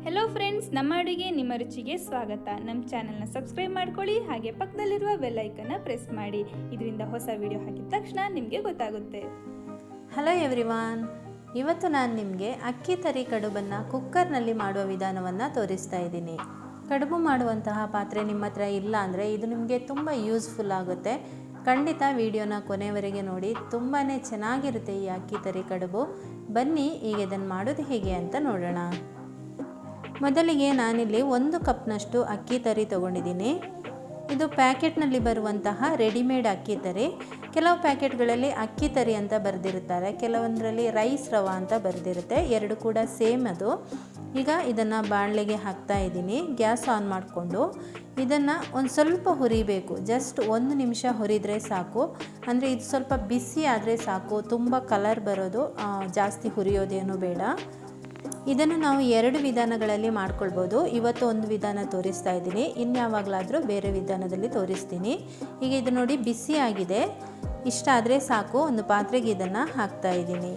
Hello friends, ನಮ್ಮ ಅಡುಗೆ ನಿಮ್ಮ ರುಚಿಗೆ ಸ್ವಾಗತ. ನಮ್ಮ ಚಾನೆಲ್ನ ಸಬ್ಸ್ಕ್ರೈಬ್ ಮಾಡ್ಕೊಳ್ಳಿ, ಹಾಗೆ ಪಕ್ಕದಲ್ಲಿರುವ ಬೆಲ್ ಐಕನ್ನ ಪ್ರೆಸ್ ಮಾಡಿ. ಇದರಿಂದ ಹೊಸ ವಿಡಿಯೋ ಹಾಕಿದ ತಕ್ಷಣ ನಿಮಗೆ ಗೊತ್ತಾಗುತ್ತೆ. ಹಲೋ ಎವ್ರಿವಾನ್, ಇವತ್ತು ನಾನು ನಿಮಗೆ ಅಕ್ಕಿ ತರಿ ಕಡುಬನ್ನು ಕುಕ್ಕರ್ನಲ್ಲಿ ಮಾಡುವ ವಿಧಾನವನ್ನು ತೋರಿಸ್ತಾ ಇದ್ದೀನಿ. ಕಡುಬು ಮಾಡುವಂತಹ ಪಾತ್ರೆ ನಿಮ್ಮ ಹತ್ರ ಇಲ್ಲ ಅಂದರೆ ಇದು ನಿಮಗೆ ತುಂಬ ಯೂಸ್ಫುಲ್ ಆಗುತ್ತೆ. ಖಂಡಿತ ವಿಡಿಯೋನ ಕೊನೆವರೆಗೆ ನೋಡಿ, ತುಂಬಾ ಚೆನ್ನಾಗಿರುತ್ತೆ ಈ ಅಕ್ಕಿ ತರಿ ಕಡುಬು. ಬನ್ನಿ ಈಗ ಇದನ್ನು ಮಾಡೋದು ಹೇಗೆ ಅಂತ ನೋಡೋಣ. ಮೊದಲಿಗೆ ನಾನಿಲ್ಲಿ 1 ಕಪ್ನಷ್ಟು ಅಕ್ಕಿ ತರಿ ತೊಗೊಂಡಿದ್ದೀನಿ. ಇದು ಪ್ಯಾಕೆಟ್ನಲ್ಲಿ ಬರುವಂತಹ ರೆಡಿಮೇಡ್ ಅಕ್ಕಿ ತರಿ. ಕೆಲವು ಪ್ಯಾಕೆಟ್ಗಳಲ್ಲಿ ಅಕ್ಕಿ ತರಿ ಅಂತ ಬರೆದಿರುತ್ತಾರೆ, ಕೆಲವೊಂದರಲ್ಲಿ ರೈಸ್ ರವಾ ಅಂತ ಬರೆದಿರುತ್ತೆ. ಎರಡು ಕೂಡ ಸೇಮ್ ಅದು. ಈಗ ಇದನ್ನು ಬಾಣಲೆಗೆ ಹಾಕ್ತಾ ಇದ್ದೀನಿ. ಗ್ಯಾಸ್ ಆನ್ ಮಾಡಿಕೊಂಡು ಇದನ್ನು ಒಂದು ಸ್ವಲ್ಪ ಹುರಿಬೇಕು. ಜಸ್ಟ್ 1 ನಿಮಿಷ ಹುರಿದರೆ ಸಾಕು. ಅಂದರೆ ಇದು ಸ್ವಲ್ಪ ಬಿಸಿ ಆದರೆ ಸಾಕು, ತುಂಬ ಕಲರ್ ಬರೋದು, ಜಾಸ್ತಿ ಹುರಿಯೋದೇನು ಬೇಡ. ಇದನ್ನು ನಾವು 2 ವಿಧಾನಗಳಲ್ಲಿ ಮಾಡ್ಕೊಳ್ಬೋದು. ಇವತ್ತು ಒಂದು ವಿಧಾನ ತೋರಿಸ್ತಾ ಇದ್ದೀನಿ, ಇನ್ಯಾವಾಗಲಾದರೂ ಬೇರೆ ವಿಧಾನದಲ್ಲಿ ತೋರಿಸ್ತೀನಿ. ಈಗ ಇದು ನೋಡಿ ಬಿಸಿ ಆಗಿದೆ. ಇಷ್ಟ ಆದರೆ ಸಾಕು. ಒಂದು ಪಾತ್ರೆಗೆ ಇದನ್ನು ಹಾಕ್ತಾ ಇದ್ದೀನಿ.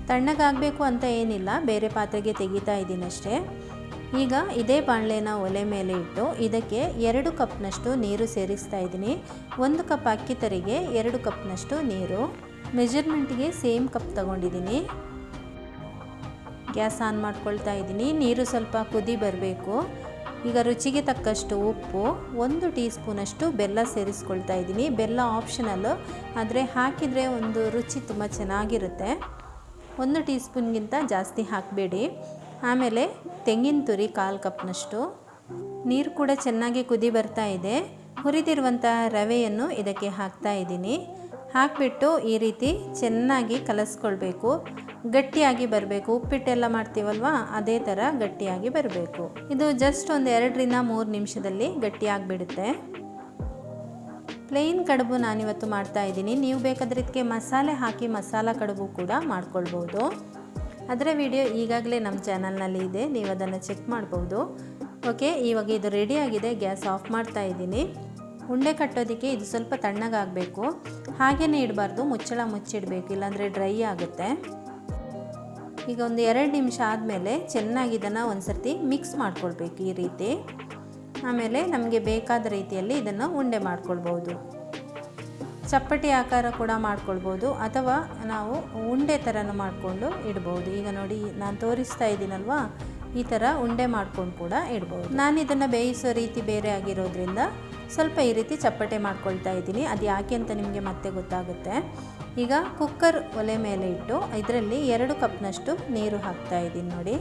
ತಣ್ಣಗಾಗಬೇಕು ಅಂತ ಏನಿಲ್ಲ, ಬೇರೆ ಪಾತ್ರೆಗೆ ತೆಗಿತಾ ಇದ್ದೀನಿ ಅಷ್ಟೇ. ಈಗ ಇದೇ ಬಾಣಲೆನ ಒಲೆ ಮೇಲೆ ಇಟ್ಟು ಇದಕ್ಕೆ 2 ಕಪ್ನಷ್ಟು ನೀರು ಸೇರಿಸ್ತಾ ಇದ್ದೀನಿ. 1 ಕಪ್ ಅಕ್ಕಿ ತರಿಗೆ 2 ಕಪ್ನಷ್ಟು ನೀರು. ಮೆಜರ್ಮೆಂಟ್ಗೆ ಸೇಮ್ ಕಪ್ ತಗೊಂಡಿದ್ದೀನಿ. ಗ್ಯಾಸ್ ಆನ್ ಮಾಡ್ಕೊಳ್ತಾ ಇದ್ದೀನಿ. ನೀರು ಸ್ವಲ್ಪ ಕುದಿ ಬರಬೇಕು. ಈಗ ರುಚಿಗೆ ತಕ್ಕಷ್ಟು ಉಪ್ಪು, 1 ಟೀ ಸ್ಪೂನಷ್ಟು ಬೆಲ್ಲ ಸೇರಿಸ್ಕೊಳ್ತಾ ಇದ್ದೀನಿ. ಬೆಲ್ಲ ಆಪ್ಷನಲ್ಲು, ಆದರೆ ಹಾಕಿದರೆ ಒಂದು ರುಚಿ ತುಂಬ ಚೆನ್ನಾಗಿರುತ್ತೆ. 1 ಟೀ ಸ್ಪೂನ್ಗಿಂತ ಜಾಸ್ತಿ ಹಾಕಬೇಡಿ. ಆಮೇಲೆ ತೆಂಗಿನ ತುರಿ 1/4 ಕಪ್ನಷ್ಟು. ನೀರು ಕೂಡ ಚೆನ್ನಾಗಿ ಕುದಿ ಬರ್ತಾ ಇದೆ. ಹುರಿದಿರುವಂಥ ರವೆಯನ್ನು ಇದಕ್ಕೆ ಹಾಕ್ತಾ ಇದ್ದೀನಿ. ಹಾಕಿಬಿಟ್ಟು ಈ ರೀತಿ ಚೆನ್ನಾಗಿ ಕಲಸ್ಕೊಳ್ಬೇಕು. ಗಟ್ಟಿಯಾಗಿ ಬರಬೇಕು. ಉಪ್ಪಿಟ್ಟೆಲ್ಲ ಮಾಡ್ತೀವಲ್ವ, ಅದೇ ಥರ ಗಟ್ಟಿಯಾಗಿ ಬರಬೇಕು. ಇದು ಜಸ್ಟ್ ಒಂದು 2 ರಿಂದ 3 ನಿಮಿಷದಲ್ಲಿ ಗಟ್ಟಿಯಾಗಿಬಿಡುತ್ತೆ. ಪ್ಲೇನ್ ಕಡುಬು ನಾನಿವತ್ತು ಮಾಡ್ತಾ ಇದ್ದೀನಿ. ನೀವು ಬೇಕಾದರೆ ಇದಕ್ಕೆ ಮಸಾಲೆ ಹಾಕಿ ಮಸಾಲ ಕಡುಬು ಕೂಡ ಮಾಡ್ಕೊಳ್ಬೋದು. ಅದರ ವಿಡಿಯೋ ಈಗಾಗಲೇ ನಮ್ಮ ಚಾನಲ್ನಲ್ಲಿ ಇದೆ, ನೀವು ಅದನ್ನು ಚೆಕ್ ಮಾಡ್ಬೋದು. ಓಕೆ, ಇವಾಗ ಇದು ರೆಡಿಯಾಗಿದೆ. ಗ್ಯಾಸ್ ಆಫ್ ಮಾಡ್ತಾ ಇದ್ದೀನಿ. ಉಂಡೆ ಕಟ್ಟೋದಕ್ಕೆ ಇದು ಸ್ವಲ್ಪ ತಣ್ಣಗಾಗಬೇಕು. ಹಾಗೇ ಇಡಬಾರ್ದು, ಮುಚ್ಚಳ ಮುಚ್ಚಿಡಬೇಕು, ಇಲ್ಲಾಂದರೆ ಡ್ರೈ ಆಗುತ್ತೆ. ಈಗ ಒಂದು 2 ನಿಮಿಷ ಆದಮೇಲೆ ಚೆನ್ನಾಗಿ ಇದನ್ನು ಒಂದು ಸರ್ತಿ ಮಿಕ್ಸ್ ಮಾಡ್ಕೊಳ್ಬೇಕು ಈ ರೀತಿ. ಆಮೇಲೆ ನಮಗೆ ಬೇಕಾದ ರೀತಿಯಲ್ಲಿ ಇದನ್ನು ಉಂಡೆ ಮಾಡ್ಕೊಳ್ಬೋದು. ಚಪ್ಪಟಿ ಆಕಾರ ಕೂಡ ಮಾಡ್ಕೊಳ್ಬೋದು, ಅಥವಾ ನಾವು ಉಂಡೆ ಥರನೂ ಮಾಡಿಕೊಂಡು ಇಡ್ಬೋದು. ಈಗ ನೋಡಿ ನಾನು ತೋರಿಸ್ತಾ ಇದ್ದೀನಲ್ವ, ಈ ಥರ ಉಂಡೆ ಮಾಡ್ಕೊಂಡು ಕೂಡ ಇಡ್ಬೋದು. ನಾನು ಇದನ್ನು ಬೇಯಿಸೋ ರೀತಿ ಬೇರೆ ಆಗಿರೋದ್ರಿಂದ ಸ್ವಲ್ಪ ಈ ರೀತಿ ಚಪ್ಪಟೆ ಮಾಡ್ಕೊಳ್ತಾ ಇದ್ದೀನಿ. ಅದು ಯಾಕೆ ಅಂತ ನಿಮಗೆ ಮತ್ತೆ ಗೊತ್ತಾಗುತ್ತೆ. ಈಗ ಕುಕ್ಕರ್ ಒಲೆ ಮೇಲೆ ಇಟ್ಟು ಇದರಲ್ಲಿ 2 ಕಪ್ನಷ್ಟು ನೀರು ಹಾಕ್ತಾ ಇದ್ದೀನಿ. ನೋಡಿ,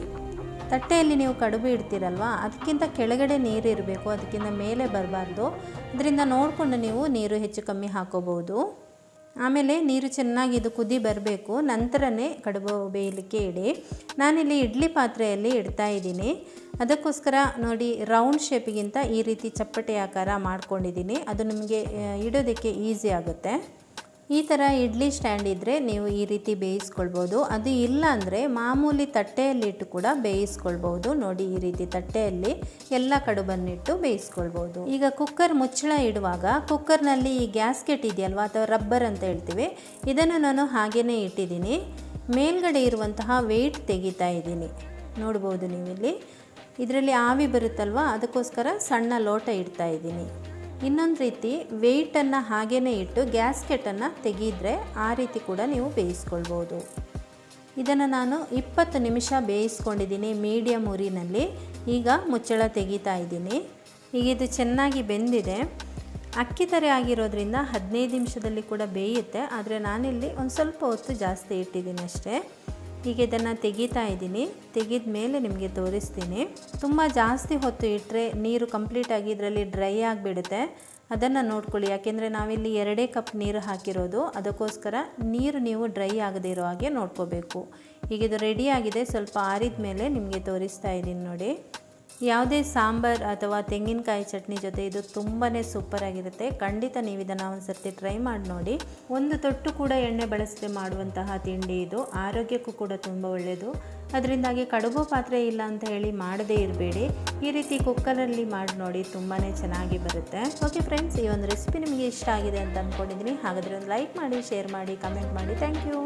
ತಟ್ಟೆಯಲ್ಲಿ ನೀವು ಕಡುಬು ಇಡ್ತೀರಲ್ವ, ಅದಕ್ಕಿಂತ ಕೆಳಗಡೆ ನೀರು ಇರಬೇಕು, ಅದಕ್ಕಿಂತ ಮೇಲೆ ಬರಬಾರ್ದು. ಇದರಿಂದ ನೋಡಿಕೊಂಡು ನೀವು ನೀರು ಹೆಚ್ಚು ಕಮ್ಮಿ ಹಾಕೋಬೋದು. ಆಮೇಲೆ ನೀರು ಚೆನ್ನಾಗಿ ಇದು ಕುದಿ ಬರಬೇಕು. ನಂತರನೇ ಕಡುಬು ಬೇಯಲಿಕ್ಕೆ ಇಡಿ. ನಾನಿಲ್ಲಿ ಇಡ್ಲಿ ಪಾತ್ರೆಯಲ್ಲಿ ಇಡ್ತಾ ಇದ್ದೀನಿ. ಅದಕ್ಕೋಸ್ಕರ ನೋಡಿ, ರೌಂಡ್ ಶೇಪಿಗಿಂತ ಈ ರೀತಿ ಚಪ್ಪಟೆ ಆಕಾರ ಮಾಡ್ಕೊಂಡಿದ್ದೀನಿ. ಅದು ನಿಮಗೆ ಇಡೋದಕ್ಕೆ ಈಸಿ ಆಗುತ್ತೆ. ಈ ಥರ ಇಡ್ಲಿ ಸ್ಟ್ಯಾಂಡ್ ಇದ್ದರೆ ನೀವು ಈ ರೀತಿ ಬೇಯಿಸ್ಕೊಳ್ಬೋದು. ಅದು ಇಲ್ಲ ಅಂದರೆ ಮಾಮೂಲಿ ತಟ್ಟೆಯಲ್ಲಿಟ್ಟು ಕೂಡ ಬೇಯಿಸ್ಕೊಳ್ಬೋದು. ನೋಡಿ, ಈ ರೀತಿ ತಟ್ಟೆಯಲ್ಲಿ ಎಲ್ಲ ಕಡುಬನ್ನಿಟ್ಟು ಬೇಯಿಸ್ಕೊಳ್ಬೋದು. ಈಗ ಕುಕ್ಕರ್ ಮುಚ್ಚಳ ಇಡುವಾಗ ಕುಕ್ಕರ್ನಲ್ಲಿ ಈ ಗ್ಯಾಸ್ಕೆಟ್ ಇದೆಯಲ್ವ, ಅಥವಾ ರಬ್ಬರ್ ಅಂತ ಹೇಳ್ತೀವಿ, ಇದನ್ನು ನಾನು ಹಾಗೇ ಇಟ್ಟಿದ್ದೀನಿ. ಮೇಲ್ಗಡೆ ಇರುವಂತಹ ವೆಯ್ಟ್ ತೆಗಿತಾ ಇದ್ದೀನಿ. ನೋಡ್ಬೋದು ನೀವಿಲ್ಲಿ, ಇದರಲ್ಲಿ ಆವಿ ಬರುತ್ತಲ್ವ, ಅದಕ್ಕೋಸ್ಕರ ಸಣ್ಣ ಲೋಟ ಇಡ್ತಾ ಇದ್ದೀನಿ. ಇನ್ನೊಂದು ರೀತಿ ವೆಯ್ಟನ್ನು ಹಾಗೇ ಇಟ್ಟು ಗ್ಯಾಸ್ಕೆಟನ್ನು ತೆಗೆಯಿದ್ರೆ ಆ ರೀತಿ ಕೂಡ ನೀವು ಬೇಯಿಸ್ಕೊಳ್ಬೋದು. ಇದನ್ನು ನಾನು 20 ನಿಮಿಷ ಬೇಯಿಸ್ಕೊಂಡಿದ್ದೀನಿ ಮೀಡಿಯಮ್ ಉರಿನಲ್ಲಿ. ಈಗ ಮುಚ್ಚಳ ತೆಗಿತಾ ಇದ್ದೀನಿ. ಈಗ ಇದು ಚೆನ್ನಾಗಿ ಬೆಂದಿದೆ. ಅಕ್ಕಿ ತರಿ ಆಗಿರೋದ್ರಿಂದ 15 ನಿಮಿಷದಲ್ಲಿ ಕೂಡ ಬೇಯುತ್ತೆ, ಆದರೆ ನಾನಿಲ್ಲಿ ಒಂದು ಸ್ವಲ್ಪ ಹೊತ್ತು ಜಾಸ್ತಿ ಇಟ್ಟಿದ್ದೀನಿ ಅಷ್ಟೇ. ಈಗ ಇದನ್ನು ತೆಗಿತಾ ಇದ್ದೀನಿ. ತೆಗೆದ ಮೇಲೆ ನಿಮಗೆ ತೋರಿಸ್ತೀನಿ. ತುಂಬ ಜಾಸ್ತಿ ಹೊತ್ತು ಇಟ್ಟರೆ ನೀರು ಕಂಪ್ಲೀಟಾಗಿ ಇದರಲ್ಲಿ ಡ್ರೈ ಆಗಿಬಿಡುತ್ತೆ. ಅದನ್ನು ನೋಡ್ಕೊಳ್ಳಿ, ಯಾಕೆಂದರೆ ನಾವಿಲ್ಲಿ 2 ಕಪ್ ನೀರು ಹಾಕಿರೋದು, ಅದಕ್ಕೋಸ್ಕರ ನೀರು ನೀವು ಡ್ರೈ ಆಗದೇ ಇರೋ ಹಾಗೆ ನೋಡ್ಕೋಬೇಕು. ಈಗ ಇದು ರೆಡಿಯಾಗಿದೆ. ಸ್ವಲ್ಪ ಆರಿದ ಮೇಲೆ ನಿಮಗೆ ತೋರಿಸ್ತಾ ಇದ್ದೀನಿ. ನೋಡಿ, ಯಾವುದೇ ಸಾಂಬಾರ್ ಅಥವಾ ತೆಂಗಿನಕಾಯಿ ಚಟ್ನಿ ಜೊತೆ ಇದು ತುಂಬಾ ಸೂಪರಾಗಿರುತ್ತೆ. ಖಂಡಿತ ನೀವು ಇದನ್ನು ಒಂದು ಸರ್ತಿ ಟ್ರೈ ಮಾಡಿ ನೋಡಿ. ಒಂದು ತೊಟ್ಟು ಕೂಡ ಎಣ್ಣೆ ಬಳಸದೆ ಮಾಡುವಂತಹ ತಿಂಡಿ ಇದು. ಆರೋಗ್ಯಕ್ಕೂ ಕೂಡ ತುಂಬ ಒಳ್ಳೆಯದು. ಅದರಿಂದಾಗಿ ಕಡುಬು ಪಾತ್ರೆ ಇಲ್ಲ ಅಂತ ಹೇಳಿ ಮಾಡದೇ ಇರಬೇಡಿ. ಈ ರೀತಿ ಕುಕ್ಕರಲ್ಲಿ ಮಾಡಿ ನೋಡಿ, ತುಂಬಾ ಚೆನ್ನಾಗಿ ಬರುತ್ತೆ. ಓಕೆ ಫ್ರೆಂಡ್ಸ್, ಈ ಒಂದು ರೆಸಿಪಿ ನಿಮಗೆ ಇಷ್ಟ ಆಗಿದೆ ಅಂತ ಅಂದ್ಕೊಂಡಿದ್ದೀನಿ. ಹಾಗಾದರೆ ಒಂದು ಲೈಕ್ ಮಾಡಿ, ಶೇರ್ ಮಾಡಿ, ಕಮೆಂಟ್ ಮಾಡಿ. Thank you.